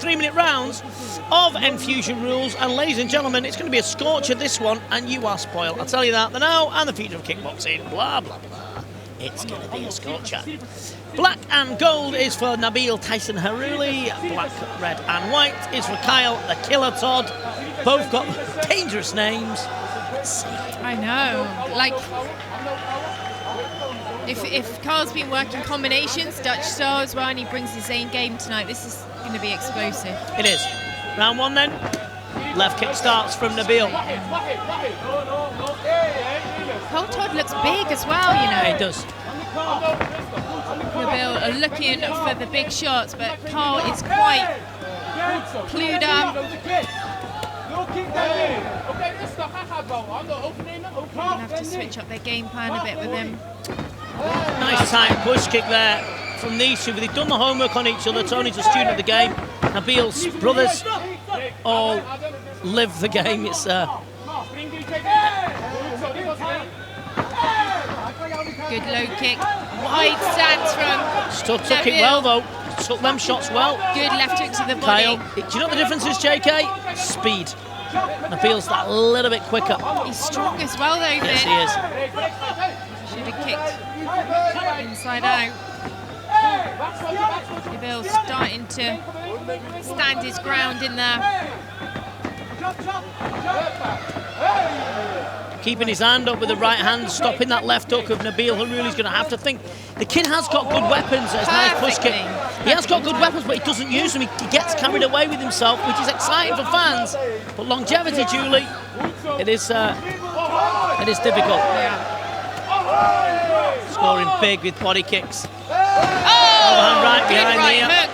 3-minute rounds of Enfusion rules, and ladies and gentlemen, it's going to be a scorcher this one, and you are spoiled. I'll tell you that. The now and the future of kickboxing, blah, blah, blah. It's going to be a scorcher. Black and gold is for Nabil Haryouli. Black, red and white is for Kyle the Killer Todd. Both got dangerous names. Let's see. I know. Like, if Kyle's been working combinations, Dutch style as well, and he brings his own game tonight, this is going to be explosive. It is. Round one then. Left kick starts from Nabil. Cole Todd looks big as well, you know. It does. Nabil are looking for the big shots, but Carl is quite clued up. Gonna have to switch up their game plan a bit with him. Nice tight push kick there from these two. They've done the homework on each other. Tony's a student of the game. Nabil's brothers all live the game. It's good low kick. Wide stance from still took it well though. Took them shots well. Good left hook to the body. Kyle, do you know what the difference is, JK? Speed. Nabil's that little bit quicker. He's strong as well though. Yes, he is. Should have kicked inside out. Nabil starting to stand his ground in there. Keeping his hand up with the right hand, stopping that left hook of Nabil Haryouli. Going to have to think. The kid has got good weapons. That's a nice push kick. He has got good weapons, but he doesn't use them. He gets carried away with himself, which is exciting for fans. But longevity, Julie, it is difficult. Yeah. Scoring big with body kicks. Oh, right behind right here. hook.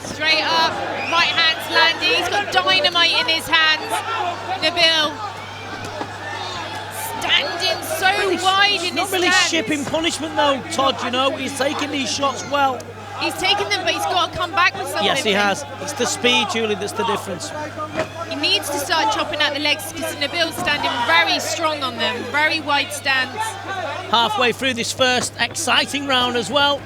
Straight up, right hand's landing. He's got dynamite in his hands. Nabil standing so wide in his Not really stance. shipping punishment though, Todd, you know. He's taking these shots well. He's taken them, but he's got to come back with something. Yes, he has. It's the speed, Julie, that's the difference. He needs to start chopping out the legs because Nabil's standing very strong on them. Very wide stance. Halfway through this first exciting round as well.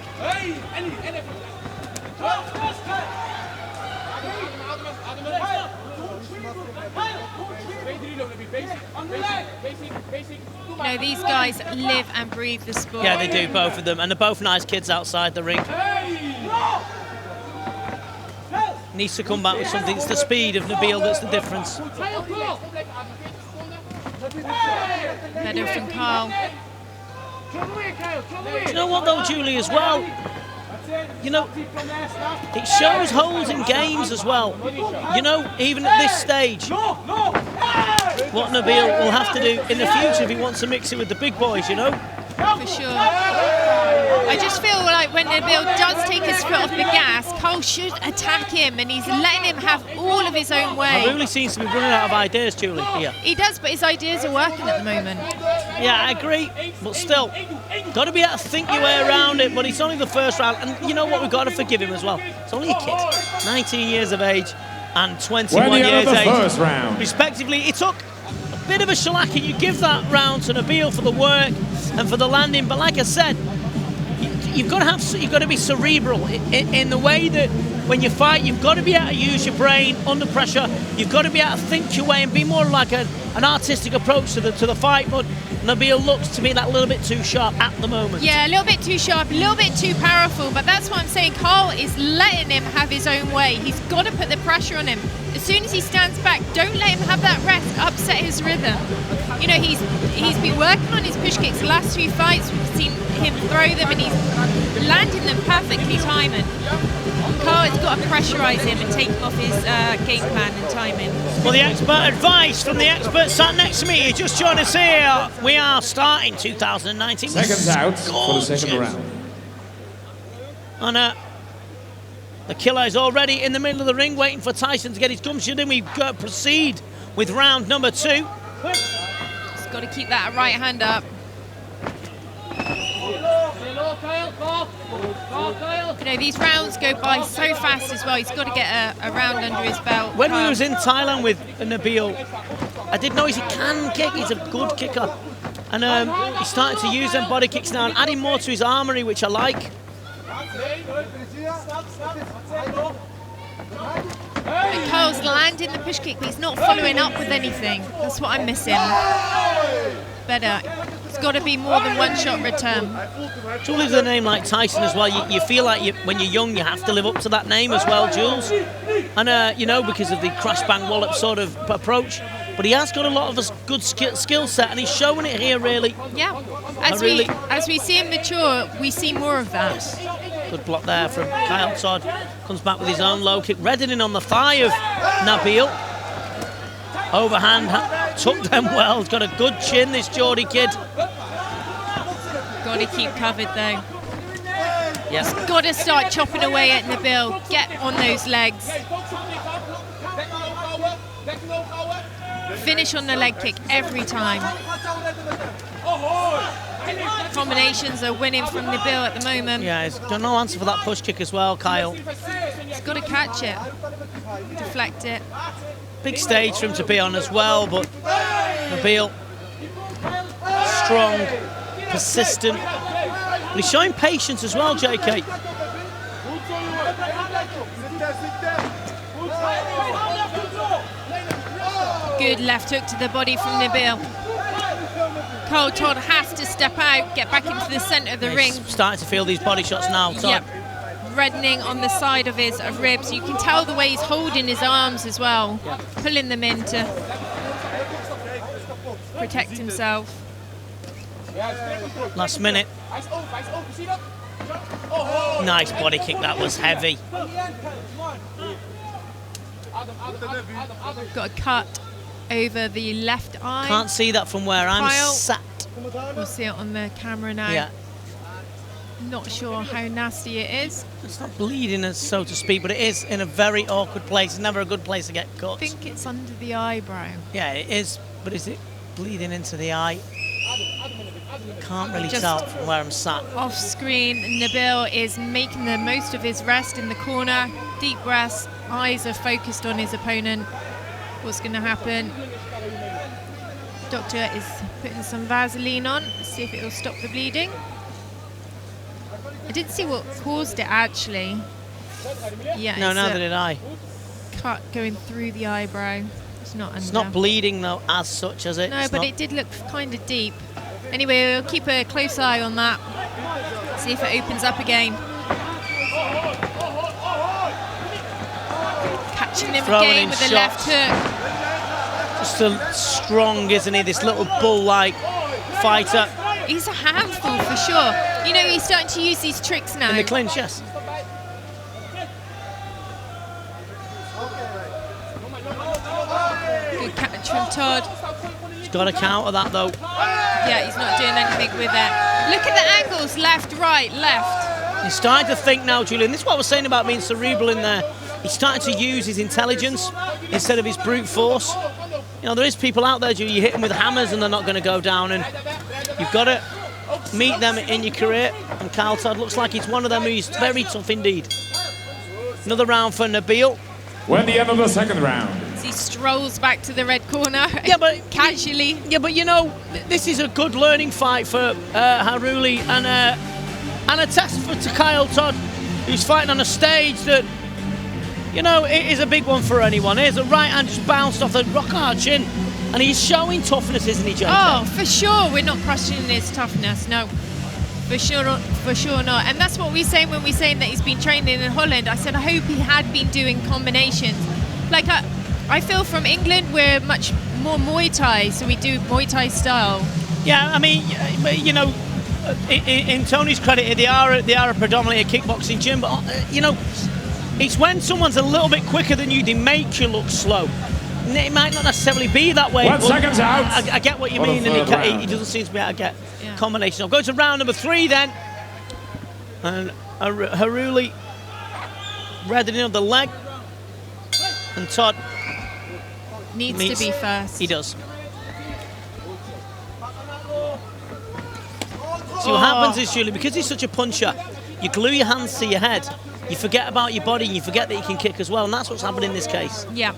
You know, these guys live and breathe the sport. Yeah, they do, both of them. And they're both nice kids outside the ring. Needs to come back with something. It's the speed of Nabil that's the difference. Better from Carl. You know what though, Julie, as well? You know, it shows holes in games as well. You know, even at this stage, what Nabil will have to do in the future if he wants to mix it with the big boys, you know? For sure. I just feel like when Nabil does take his foot off the gas, Cole should attack him, and he's letting him have all of his own way. Haryouli seems to be running out of ideas, Julie, here. He does, but his ideas are working at the moment. Yeah, I agree, but still, got to be able to think your way around it, but it's only the first round, and you know what, we've got to forgive him as well. It's only a kid, 19 years of age and 21 years of age. First round. Respectively, it took a bit of a shellacking. You give that round to Nabil for the work and for the landing, but like I said, you've got to be cerebral in the way that when you fight, you've got to be able to use your brain under pressure. You've got to be able to think your way and be more like an artistic approach to the fight. But Nabil looks to me that little bit too sharp at the moment. Yeah, a little bit too sharp, a little bit too powerful, but that's what I'm saying. Carl is letting him have his own way. He's got to put the pressure on him. As soon as he stands back, don't let him have that rest, upset his rhythm. You know, he's been working on his push kicks the last 2 fights. We've seen him throw them and he's landing them perfectly timing. Carl has got to pressurise him and take him off his game plan and timing. Well, the expert advice from the expert sat next to me. You just joined us here. We are starting 2019. Seconds out for the second round. And the killer is already in the middle of the ring waiting for Tyson to get his gumption in. We proceed with round number 2. He's got to keep that right hand up. You know, these rounds go by so fast as well. He's got to get a round under his belt. When we was in Thailand with Nabil, I did notice he can kick. He's a good kicker. And he's starting to use them body kicks now and adding more to his armory, which I like. Kyle's landing the push kick, but he's not following up with anything. That's what I'm missing. Better. It's got to be more than one shot return. Jules is a name like Tyson as well. You feel like when you're young, you have to live up to that name as well, Jules. And, you know, because of the crash bang wallop sort of approach. But he has got a lot of a good skill set, and he's showing it here, really. Yeah. As we see him mature, we see more of that. Good block there from Kyle Todd. Comes back with his own low kick. Reddening on the thigh of Nabil. Overhand, took them well. He's got a good chin, this Geordie kid. Got to keep covered, though. Yeah. He's got to start chopping away at Nabil. Get on those legs. Finish on the leg kick every time. Combinations are winning from Nabil at the moment. Yeah, he's got no answer for that push kick as well, Kyle. He's got to catch it, deflect it. Big stage for him to be on as well, but Nabil, strong, persistent. But he's showing patience as well, JK. Good left hook to the body from Nabil. Kyle Todd has to step out, get back into the centre of the ring. Starting to feel these body shots now, Todd. Yep. Reddening on the side of his ribs. You can tell the way he's holding his arms as well, pulling them in to protect himself. Last minute. Nice body kick, that was heavy. Got a cut over the left eye. Can't see that from where I'm sat. We'll see it on the camera now. Yeah. Not sure how nasty it is. It's not bleeding, as so to speak, but it is in a very awkward place. It's never a good place to get cut. I think it's under the eyebrow. Yeah, it is, but is it bleeding into the eye? Can't really tell from where I'm sat. Off screen, Nabil is making the most of his rest in the corner. Deep breaths, eyes are focused on his opponent. What's going to happen? Doctor is putting some Vaseline on. Let's see if it will stop the bleeding. I didn't see what caused it actually. Yeah, no, neither did I. Cut going through the eyebrow. It's not under. It's not bleeding though, as such, as it. No, but it did look kind of deep. Anyway, we'll keep a close eye on that. See if it opens up again. Catching him again with the left hook. Just so strong, isn't he? This little bull-like fighter. He's a handful for sure. You know, he's starting to use these tricks now. In the clinch, yes. Good catch from Todd. He's got to counter that though. Yeah, he's not doing anything with it. Look at the angles, left, right, left. He's starting to think now, Julian. This is what I was saying about being cerebral in there. He's starting to use his intelligence instead of his brute force. You know, there is people out there, Julian, you hit them with hammers and they're not going to go down, and you've got to meet them in your career. And Kyle Todd looks like he's one of them who's very tough indeed. Another round for Nabil. We're at the end of the second round. As he strolls back to the red corner, yeah, but casually. Yeah, but you know, this is a good learning fight for Haryouli and a test to Kyle Todd, who's fighting on a stage that, you know, it is a big one for anyone. Here's a right hand just bounced off the rock hard chin, and he's showing toughness, isn't he, Jake? Oh, for sure. We're not questioning his toughness, no. For sure not. And that's what we're saying when we're saying that he's been training in Holland. I said I hope he had been doing combinations. Like, I feel from England we're much more Muay Thai, so we do Muay Thai style. Yeah, I mean, you know, in Tony's credit, they are predominantly a kickboxing gym, but, you know, it's when someone's a little bit quicker than you, they make you look slow. It might not necessarily be that way. 1 second out. I get what you mean, and he doesn't seem to be able to get combination. I'll go to round number 3 then. And Haryouli reddening on the leg. And Todd needs to be first. He does. See what happens is, Julie, because he's such a puncher, you glue your hands to your head, you forget about your body, and you forget that you can kick as well, and that's what's happened in this case. Yeah.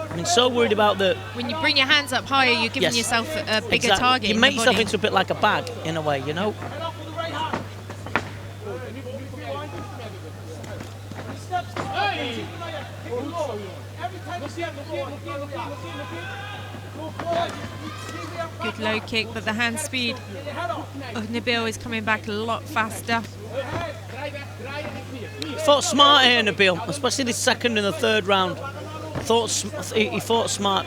I mean, so worried about the... When you bring your hands up higher, you're giving yourself a bigger target. You make yourself into a bit like a bag, in a way, you know? Good low kick, but the hand speed of Nabil is coming back a lot faster. Fought smart here, Nabil, especially the second and the third round. He fought smart.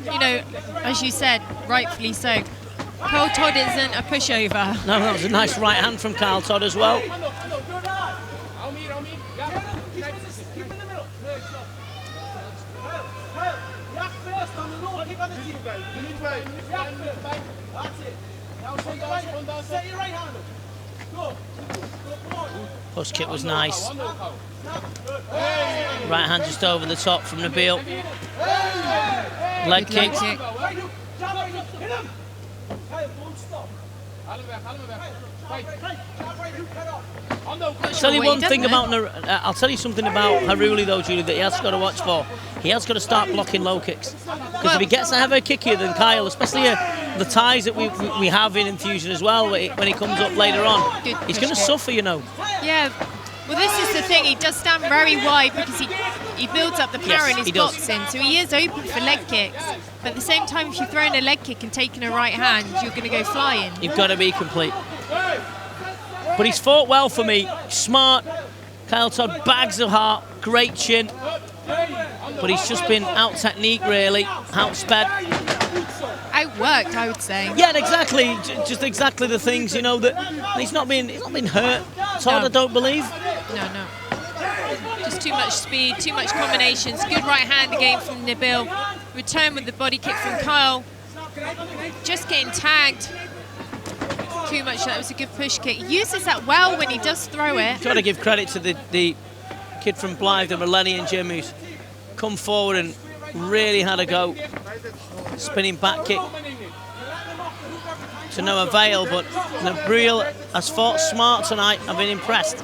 You know, as you said, rightfully so. Carl Todd isn't a pushover. No, that was a nice right hand from Carl Todd as well. Push kick was nice. Right hand just over the top from Nabil. Leg kick. Tell you one thing about I'll tell you something about Haryouli though, Julie, that he has got to watch for. He has got to start blocking low kicks, because if he gets a heavier kickier than Kyle, especially the ties that we have in Enfusion as well, when he comes up later on, he's going to suffer, you know. Yeah. Well, this is the thing. He does stand very wide because he builds up the power in his boxing, so he is open for leg kicks. But at the same time, if you're throwing a leg kick and taking a right hand, you're going to go flying. You've got to be complete. But he's fought well for me. Smart. Kyle Todd, bags of heart, great chin. But he's just been out technique, really, outsped. Outworked, I would say. Yeah, exactly. Just exactly the things, you know, that he's not been hurt. Todd, I don't believe. No. Just too much speed, too much combinations. Good right hand again from Nabil. Return with the body kick from Kyle. Just getting tagged. Too much. That was a good push kick. He uses that well when he does throw it. Got to give credit to the kid from Blythe, the Millennium Jim, who's come forward and really had a go. Spinning back kick to no avail, but Nabil has fought smart tonight. I've been impressed.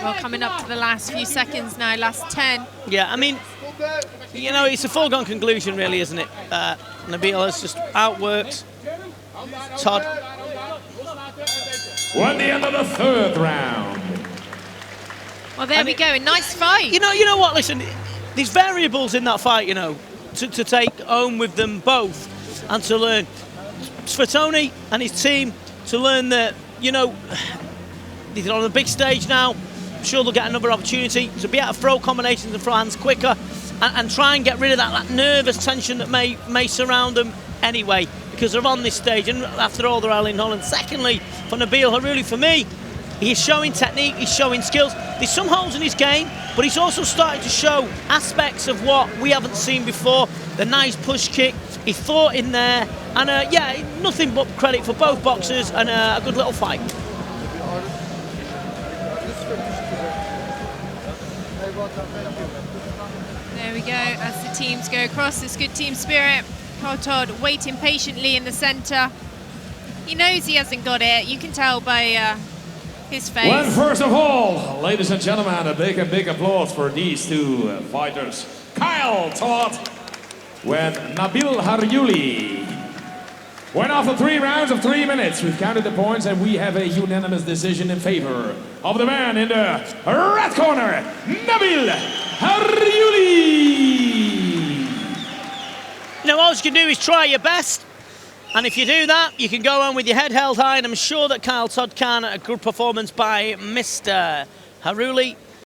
Well, coming up to the last few seconds now, last 10. Yeah, I mean, you know, it's a foregone conclusion, really, isn't it? Nabil has just outworked Todd. Won the end of the third round. Well, there we go, a nice fight. You know what, listen, there's variables in that fight, you know, to take home with them both and to learn. It's for Tony and his team to learn that, you know, they're on a big stage now. I'm sure they'll get another opportunity to be able to throw combinations and throw hands quicker and try and get rid of that nervous tension that may surround them anyway, because they're on this stage, and after all, they're Erling Holland. Secondly, for Nabil Haryouli, for me, he's showing technique, he's showing skills. There's some holes in his game, but he's also starting to show aspects of what we haven't seen before. The nice push kick, he fought in there, and yeah, nothing but credit for both boxers, and a good little fight. There we go, as the teams go across, this good team spirit. Carl Todd waiting patiently in the centre. He knows he hasn't got it, you can tell by his face. Well, first of all, ladies and gentlemen, a big applause for these two fighters. Kyle Todd, when Nabil Haryouli. When after 3 rounds of 3 minutes, we've counted the points and we have a unanimous decision in favor of the man in the red corner, Nabil Haryouli. You know, all you can do is try your best. And if you do that, you can go on with your head held high, and I'm sure that Kyle Todd can. A good performance by Mr. Haryouli.